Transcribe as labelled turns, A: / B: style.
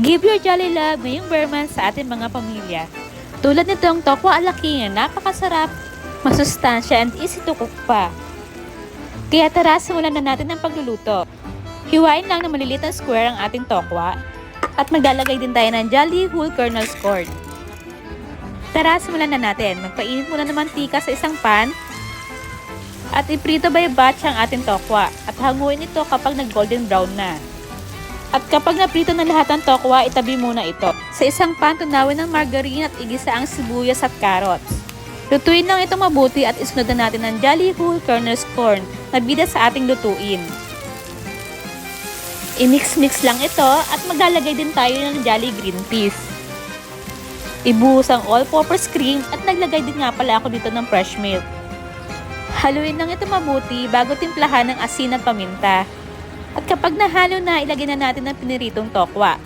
A: Give your jolly love ngayong Burman sa ating mga pamilya. Tulad nitong tokwa alaki na napakasarap, masustansya and easy to cook pa. Kaya tara, simulan na natin ang pagluluto. Hiwain lang ng maliliit na square ang ating tokwa at maglalagay din tayo ng jolly whole kernels corn. Tara, simulan na natin. Magpainit muna ng mantika sa isang pan at iprito by batch ang ating tokwa at hanguin ito kapag nag-golden brown na. At kapag naprito na lahat ng tokwa, itabi muna ito. Sa isang pan, tunawin ng margarine at igisa ang sibuyas at carrots. Lutuin lang ito mabuti at isunod na natin ng jolly whole kernels corn na bida sa ating lutuin. I-mix-mix lang ito at maglalagay din tayo ng jolly green peas. Ibuhos ang all-purpose cream at naglagay din nga pala ako dito ng fresh milk. Haluin lang ito mabuti bago timplahan ng asin at paminta. At kapag nahalo na, ilagay na natin ang piniritong tokwa.